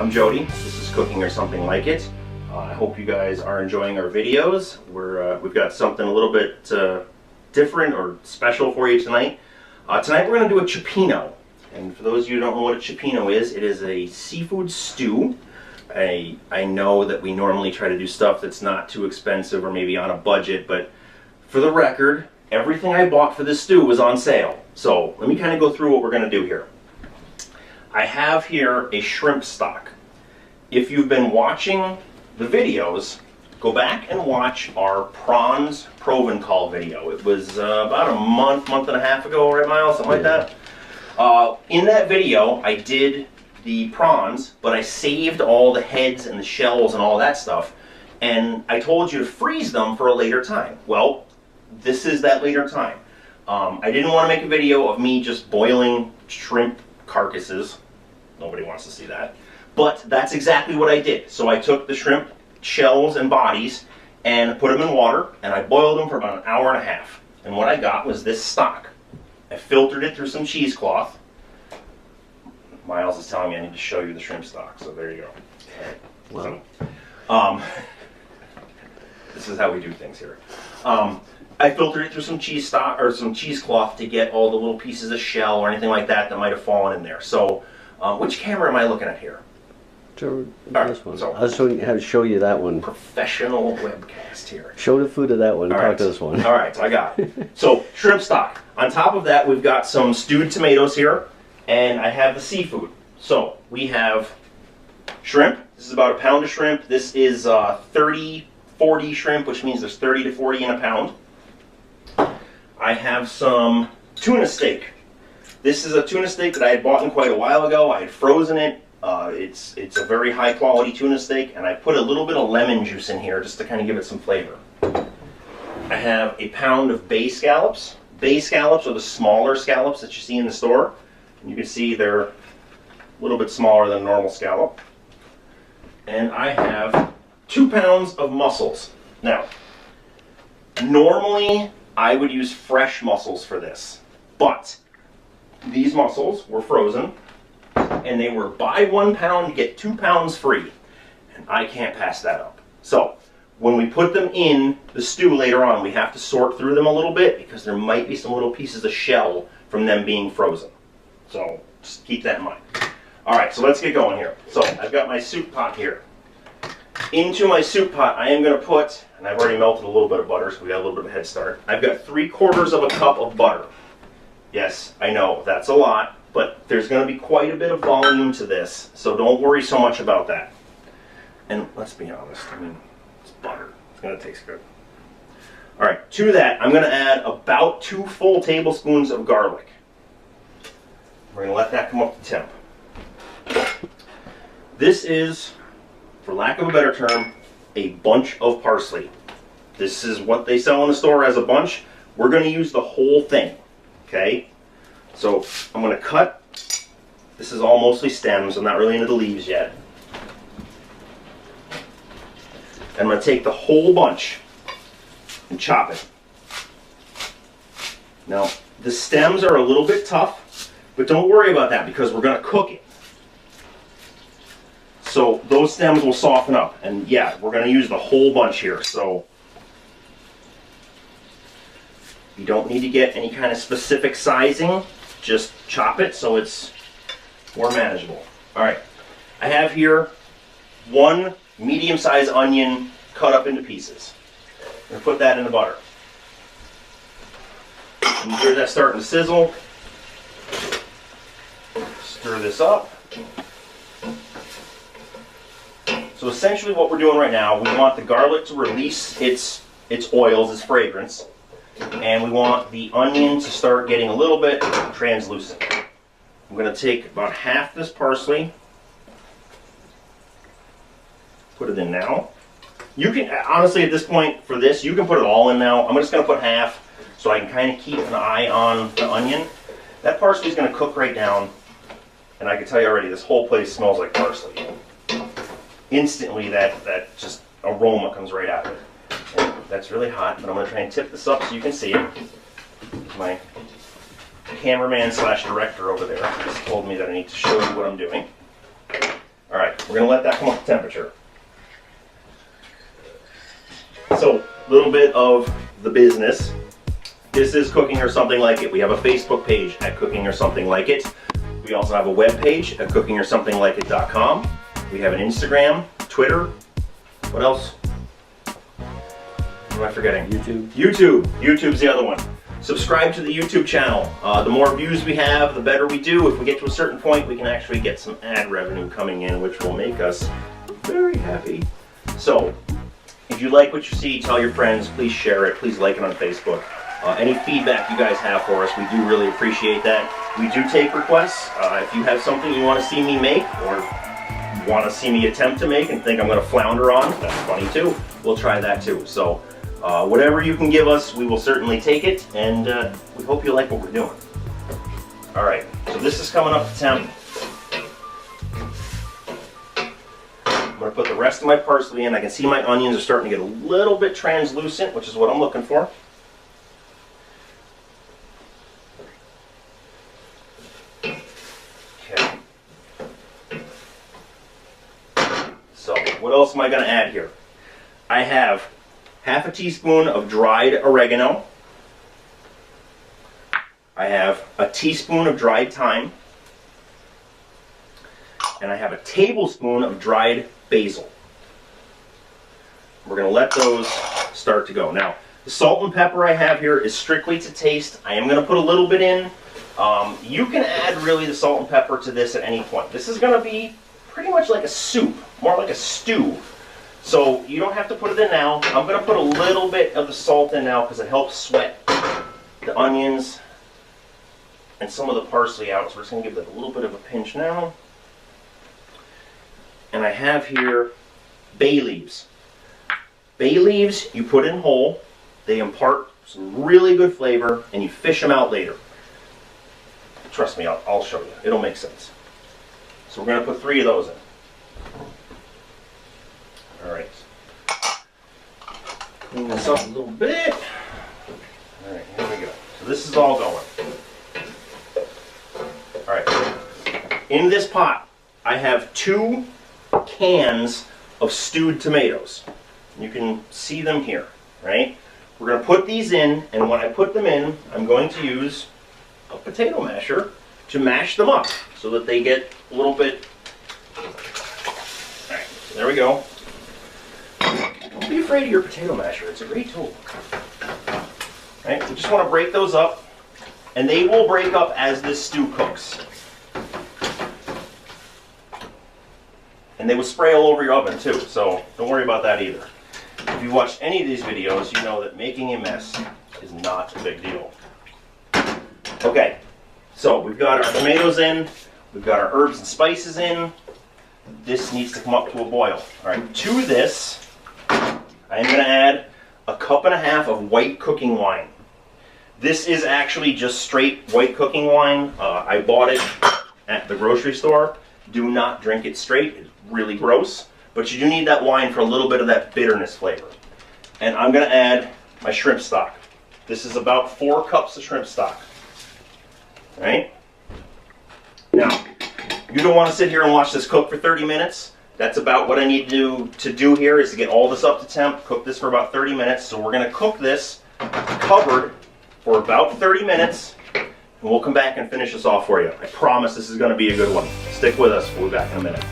I'm Jody. This is Cooking or Something Like It. I hope you guys are enjoying our videos. We've got something a little bit different or special for you tonight. Tonight we're going to do a cioppino. And for those of you who don't know what a cioppino is, it is a seafood stew. I know that we normally try to do stuff that's not too expensive or maybe on a budget, but for the record, everything I bought for this stew was on sale. So let me kind of go through what we're going to do here. I have here a shrimp stock. If you've been watching the videos, go back and watch our prawns Provencal video. It was about a month and a half ago, right, Miles? Something like that. In that video, I did the prawns, but I saved all the heads and the shells and all that stuff, and I told you to freeze them for a later time. Well, this is that later time. I didn't want to make a video of me just boiling shrimp carcasses. Nobody wants to see that. But that's exactly what I did. So I took the shrimp shells and bodies and put them in water, and I boiled them for about an hour and a half. And what I got was this stock. I filtered it through some cheesecloth. Miles is telling me I need to show you the shrimp stock, so there you go. Right. Wow. This is how we do things here. I filtered it through some cheesecloth to get all the little pieces of shell or anything like that that might have fallen in there. So, which camera am I looking at here? This one. So, I was showing how to show you that one. Professional webcast here. Show the food of that one. Talk to this one. All right, so I got it. So shrimp stock. On top of that, we've got some stewed tomatoes here, and I have the seafood. So we have shrimp. This is about a pound of shrimp. This is 30-40 shrimp, which means there's 30 to 40 in a pound. I have some tuna steak. This is a tuna steak that I had bought in quite a while ago. I had frozen it. It's a very high quality tuna steak, and I put a little bit of lemon juice in here just to kind of give it some flavor. I have a pound of bay scallops. Bay scallops are the smaller scallops that you see in the store. And you can see they're a little bit smaller than a normal scallop. And I have 2 pounds of mussels. Now, normally I would use fresh mussels for this, but these mussels were frozen, and they were buy 1 pound, get 2 pounds free. And I can't pass that up. So when we put them in the stew later on, we have to sort through them a little bit because there might be some little pieces of shell from them being frozen. So just keep that in mind. All right, so let's get going here. So I've got my soup pot here. Into my soup pot, I am going to put, and I've already melted a little bit of butter, so we got a little bit of a head start. I've got 3/4 of a cup of butter. Yes, I know, that's a lot, but there's going to be quite a bit of volume to this, so don't worry so much about that. And let's be honest, I mean, it's butter. It's going to taste good. All right, to that, I'm going to add about 2 full tablespoons of garlic. We're going to let that come up to temp. This is, for lack of a better term, a bunch of parsley. This is what they sell in the store as a bunch. We're going to use the whole thing, okay? So I'm going to cut. This is all mostly stems. I'm not really into the leaves yet. And I'm going to take the whole bunch and chop it. Now, the stems are a little bit tough, but don't worry about that because we're going to cook it. So those stems will soften up. And yeah, we're going to use the whole bunch here. So you don't need to get any kind of specific sizing. Just chop it so it's more manageable. All right, I have here 1 medium-sized onion cut up into pieces. I'm going to put that in the butter. And you hear that starting to sizzle. Stir this up. So essentially what we're doing right now, we want the garlic to release its oils, its fragrance, and we want the onion to start getting a little bit translucent. I'm going to take about half this parsley, put it in now. You can, honestly at this point for this, you can put it all in now. I'm just going to put half so I can kind of keep an eye on the onion. That parsley is going to cook right down, and I can tell you already, this whole place smells like parsley. Instantly that just aroma comes right out of it. And that's really hot, but I'm going to try and tip this up so you can see it. My cameraman slash director over there just told me that I need to show you what I'm doing. All right, We're going to let that come up to temperature. So, a little bit of the business. This is Cooking or Something Like It. We have a Facebook page at Cooking or Something Like It. We also have a web page at cookingorsomethingLikeIt.com. We have an Instagram, Twitter. What else? What am I forgetting? YouTube. YouTube's the other one. Subscribe to the YouTube channel. The more views we have, the better we do. If we get to a certain point, we can actually get some ad revenue coming in, which will make us very happy. So, if you like what you see, tell your friends. Please share it. Please like it on Facebook. Any feedback you guys have for us, we do really appreciate that. We do take requests. If you have something you want to see me make or want to see me attempt to make and think I'm going to flounder on, that's funny too. We'll try that too. So whatever you can give us, we will certainly take it, and we hope you like what we're doing. All right, so this is coming up to temp. I'm going to put the rest of my parsley in. I can see my onions are starting to get a little bit translucent, which is what I'm looking for. So, what else am I going to add here? I have half a teaspoon of dried oregano. I have a teaspoon of dried thyme. And I have a tablespoon of dried basil. We're going to let those start to go. Now, the salt and pepper I have here is strictly to taste. I am going to put a little bit in. You can add really the salt and pepper to this at any point. This is going to be pretty much like a soup, more like a stew. So you don't have to put it in now. I'm going to put a little bit of the salt in now because it helps sweat the onions and some of the parsley out. So we're just going to give it a little bit of a pinch now. And I have here bay leaves. Bay leaves you put in whole. They impart some really good flavor, and you fish them out later. Trust me, I'll show you. It'll make sense. So we're going to put 3 of those in. All right. Clean this up a little bit. All right, here we go. So this is all going. All right. In this pot, I have 2 cans of stewed tomatoes. You can see them here, right? We're going to put these in, and when I put them in, I'm going to use a potato masher to mash them up so that they get a little bit. All right, so there we go. Don't be afraid of your potato masher. It's a great tool. All right, we just want to break those up, and they will break up as this stew cooks. And they will spray all over your oven too, so don't worry about that either. If you watch any of these videos, you know that making a mess is not a big deal. Okay, so we've got our tomatoes in, we've got our herbs and spices in. This needs to come up to a boil. All right, to this, I'm going to add a 1.5 cups of white cooking wine. This is actually just straight white cooking wine. I bought it at the grocery store. Do not drink it straight. It's really gross. But you do need that wine for a little bit of that bitterness flavor. And I'm going to add my shrimp stock. This is about 4 cups of shrimp stock. All right? Now, you don't want to sit here and watch this cook for 30 minutes. That's about what I need to do here is to get all this up to temp, cook this for about 30 minutes. So we're going to cook this covered for about 30 minutes, and we'll come back and finish this off for you. I promise this is going to be a good one. Stick with us. We'll be back in a minute.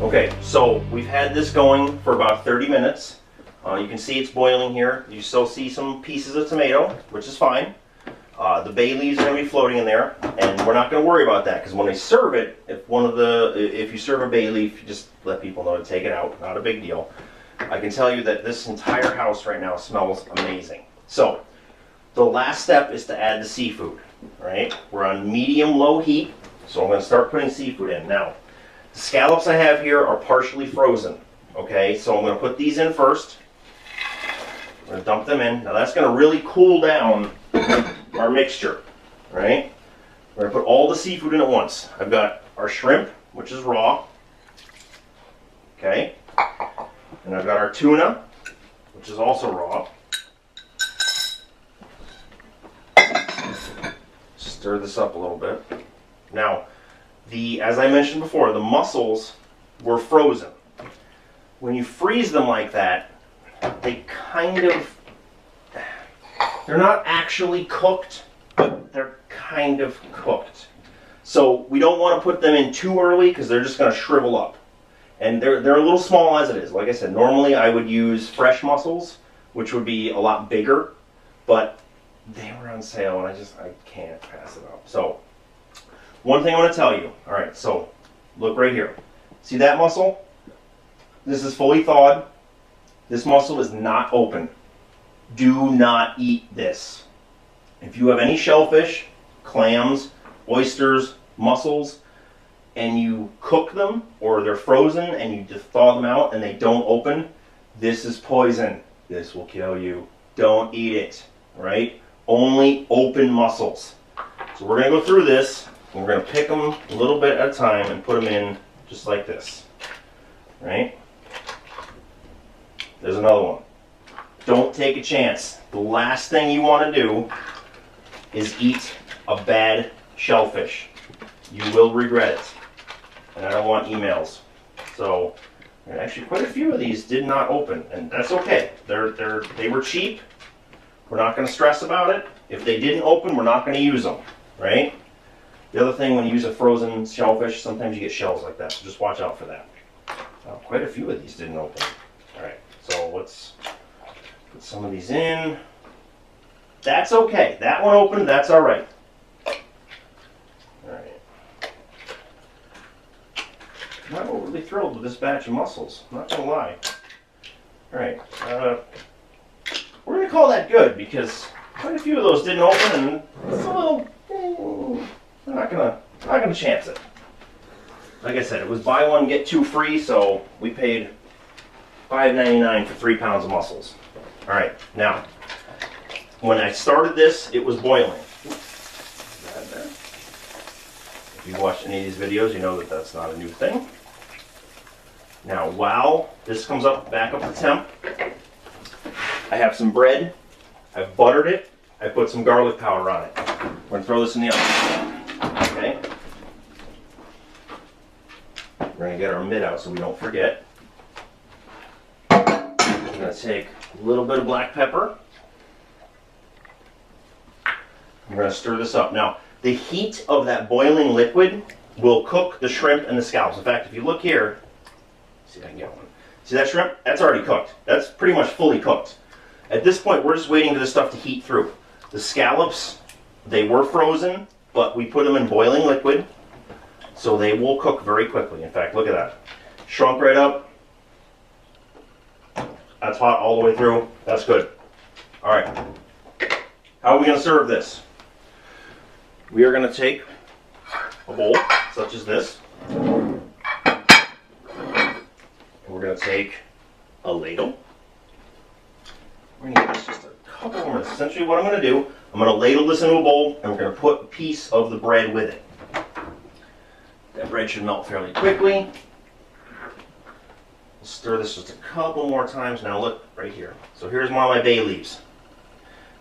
Okay, so we've had this going for about 30 minutes. You can see it's boiling here. You still see some pieces of tomato, which is fine. The bay leaves are going to be floating in there, and we're not going to worry about that because when they serve it, if you serve a bay leaf, you just let people know to take it out. Not a big deal. I can tell you that this entire house right now smells amazing. So the last step is to add the seafood. Right? We're on medium-low heat, so I'm going to start putting seafood in now. The scallops I have here are partially frozen. Okay, so I'm going to put these in first. I'm going to dump them in. Now that's going to really cool down our mixture, right? We're going to put all the seafood in at once. I've got our shrimp, which is raw. Okay. And I've got our tuna, which is also raw. Stir this up a little bit. Now, as I mentioned before, the mussels were frozen. When you freeze them like that, they're not actually cooked, but they're kind of cooked. So we don't want to put them in too early because they're just going to shrivel up. And they're a little small as it is. Like I said, normally I would use fresh mussels, which would be a lot bigger, but they were on sale and I can't pass it up. So one thing I want to tell you, all right, so look right here. See that mussel? This is fully thawed. This mussel is not open. Do not eat this. If you have any shellfish, clams, oysters, mussels, and you cook them or they're frozen and you just thaw them out and they don't open, this is poison. This will kill you. Don't eat it, right? Only open mussels. So we're going to go through this and we're going to pick them a little bit at a time and put them in just like this, right? There's another one. Don't take a chance. The last thing you want to do is eat a bad shellfish. You will regret it. And I don't want emails. So, actually quite a few of these did not open, and that's okay. They were cheap. We're not going to stress about it. If they didn't open, we're not going to use them, right? The other thing, when you use a frozen shellfish, sometimes you get shells like that, so just watch out for that. Quite a few of these didn't open. All right, so let's put some of these in. That's okay. That one opened, that's all right. All right. Not overly thrilled with this batch of mussels, not gonna lie. All right, we're gonna call that good because quite a few of those didn't open, and it's a little. I'm not gonna chance it. Like I said, it was buy one get two free, so we paid $5.99 for 3 pounds of mussels. All right, now when I started this, it was boiling. If you've watched any of these videos, you know that that's not a new thing. Now, while this comes up back up to temp, I have some bread. I've buttered it. I put some garlic powder on it. We're gonna throw this in the oven. Okay. We're gonna get our mitt out so we don't forget. We're gonna take a little bit of black pepper. We're gonna stir this up. Now, the heat of that boiling liquid will cook the shrimp and the scallops. In fact, if you look here, see if I can get one. See that shrimp? That's already cooked. That's pretty much fully cooked. At this point, we're just waiting for this stuff to heat through. The scallops, they were frozen, but we put them in boiling liquid, so they will cook very quickly. In fact, look at that. Shrunk right up. That's hot all the way through. That's good. All right. How are we going to serve this? We are going to take a bowl, such as this. And we're going to take a ladle. We're going to give this just a couple more minutes. Essentially what I'm going to do, I'm going to ladle this into a bowl, and we're going to put a piece of the bread with it. That bread should melt fairly quickly. We'll stir this just a couple more times. Now look, right here. So here's one of my bay leaves.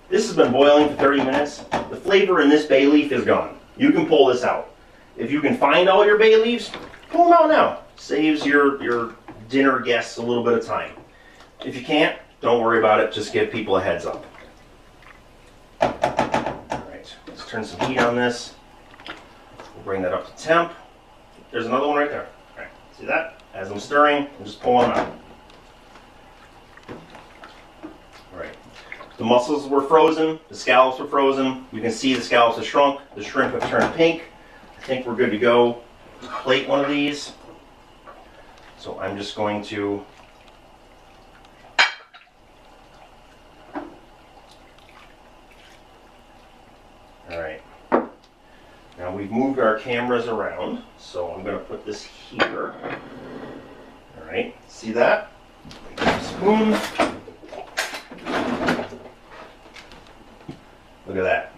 This has been boiling for 30 minutes. The flavor in this bay leaf is gone. You can pull this out. If you can find all your bay leaves, pull them out now. Saves your dinner guests a little bit of time. If you can't, don't worry about it. Just give people a heads up. All right, let's turn some heat on this. We'll bring that up to temp. There's another one right there. All right, see that? As I'm stirring, I'm just pulling them out. All right. The mussels were frozen, the scallops were frozen. You can see the scallops have shrunk, the shrimp have turned pink. I think we're good to go. Plate one of these. So I'm just going to Alright. Now we've moved our cameras around, so I'm going to put this here. Alright, see that? Spoon. Look at that.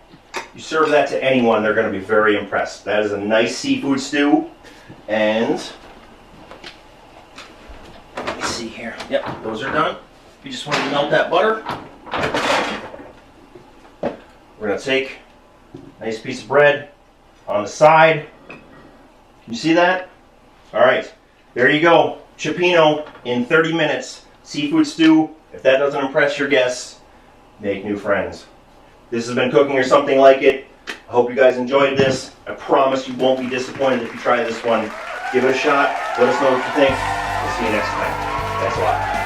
You serve that to anyone, they're going to be very impressed. That is a nice seafood stew. And let me see here. Yep, those are done. You just want to melt that butter. We're going to take Nice piece of bread on the side. Can you see that? All right, there you go. Cioppino in 30 minutes. Seafood stew. If that doesn't impress your guests, make new friends. This has been Cooking or Something Like It. I hope you guys enjoyed this. I promise you won't be disappointed if you try this one. Give it a shot. Let us know what you think. We'll see you next time. Thanks a lot.